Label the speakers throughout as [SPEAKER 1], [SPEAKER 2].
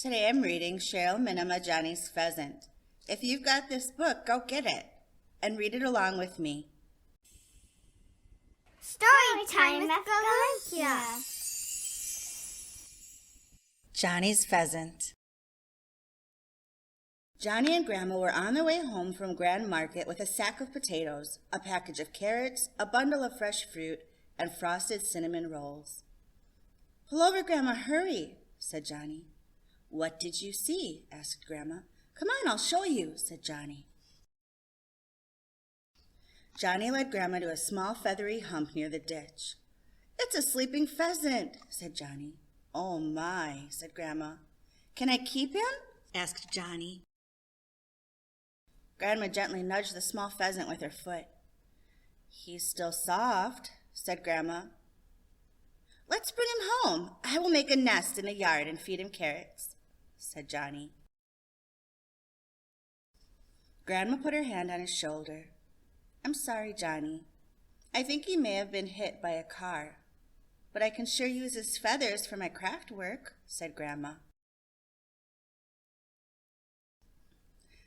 [SPEAKER 1] Today I'm reading Cheryl Minima Johnny's Pheasant. If you've got this book, go get it and read it along with me.
[SPEAKER 2] Story time with Kaluhya.
[SPEAKER 1] Johnny's Pheasant. Johnny and Grandma were on their way home from Grand Market with a sack of potatoes, a package of carrots, a bundle of fresh fruit, and frosted cinnamon rolls. "Pull over, Grandma, hurry," said Johnny. "What did you see?" asked Grandma. "Come on, I'll show you," said Johnny. Johnny led Grandma to a small feathery hump near the ditch. "It's a sleeping pheasant," said Johnny. "Oh my," said Grandma. "Can I keep him?" asked Johnny. Grandma gently nudged the small pheasant with her foot. "He's still soft," said Grandma. "Let's bring him home. I will make a nest in the yard and feed him carrots," said Johnny. Grandma put her hand on his shoulder. "I'm sorry, Johnny. I think he may have been hit by a car, but I can sure use his feathers for my craft work," said Grandma.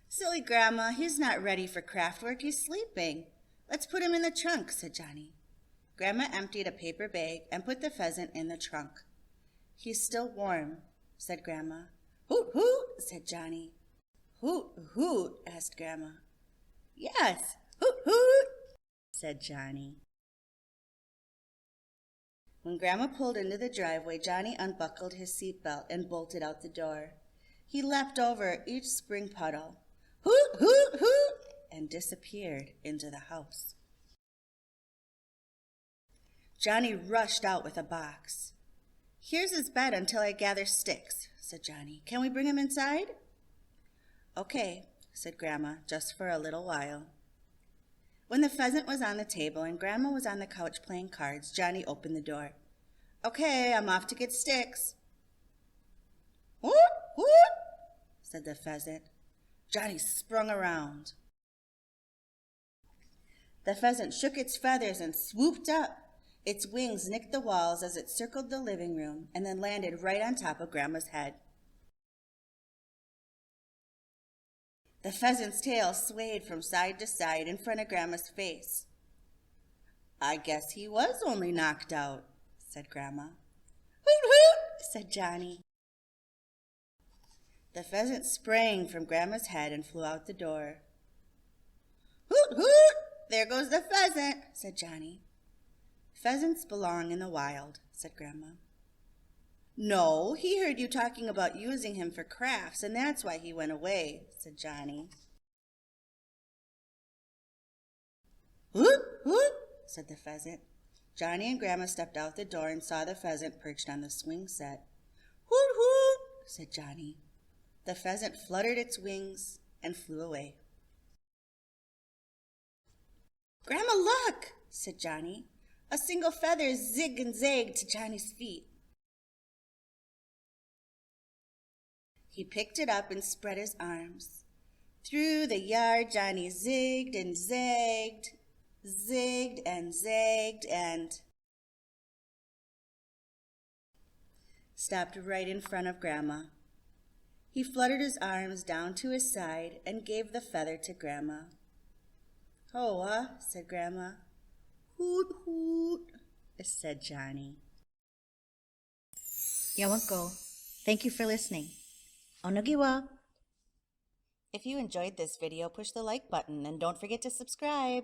[SPEAKER 1] "Silly Grandma, he's not ready for craft work. He's sleeping. Let's put him in the trunk," said Johnny. Grandma emptied a paper bag and put the pheasant in the trunk. "He's still warm," said Grandma. "Hoot, hoot," said Johnny. "Hoot, hoot," asked Grandma. "Yes, hoot, hoot," said Johnny. When Grandma pulled into the driveway, Johnny unbuckled his seatbelt and bolted out the door. He leapt over each spring puddle, hoot, hoot, hoot, and disappeared into the house. Johnny rushed out with a box. "Here's his bed until I gather sticks," said Johnny. "Can we bring him inside?" "Okay," said Grandma, "just for a little while." When the pheasant was on the table and Grandma was on the couch playing cards, Johnny opened the door. "Okay, I'm off to get sticks." "Whoop, whoop," said the pheasant. Johnny sprung around. The pheasant shook its feathers and swooped up. Its wings nicked the walls as it circled the living room and then landed right on top of Grandma's head. The pheasant's tail swayed from side to side in front of Grandma's face. "I guess he was only knocked out," said Grandma. "Hoot, hoot," said Johnny. The pheasant sprang from Grandma's head and flew out the door. "Hoot, hoot, there goes the pheasant," said Johnny. "Pheasants belong in the wild," said Grandma. "No, he heard you talking about using him for crafts, and that's why he went away," said Johnny. "Hoot, hoot," said the pheasant. Johnny and Grandma stepped out the door and saw the pheasant perched on the swing set. "Hoot, hoot," said Johnny. The pheasant fluttered its wings and flew away. "Grandma, look," said Johnny. A single feather zigged and zagged to Johnny's feet. He picked it up and spread his arms. Through the yard Johnny zigged and zagged, zigged and zagged, and stopped right in front of Grandma. He fluttered his arms down to his side and gave the feather to Grandma. "Hoa," said Grandma. "Hoot, hoot," said Johnny. Yawanko, thank you for listening. Onogiwa. If you enjoyed this video, push the like button and don't forget to subscribe.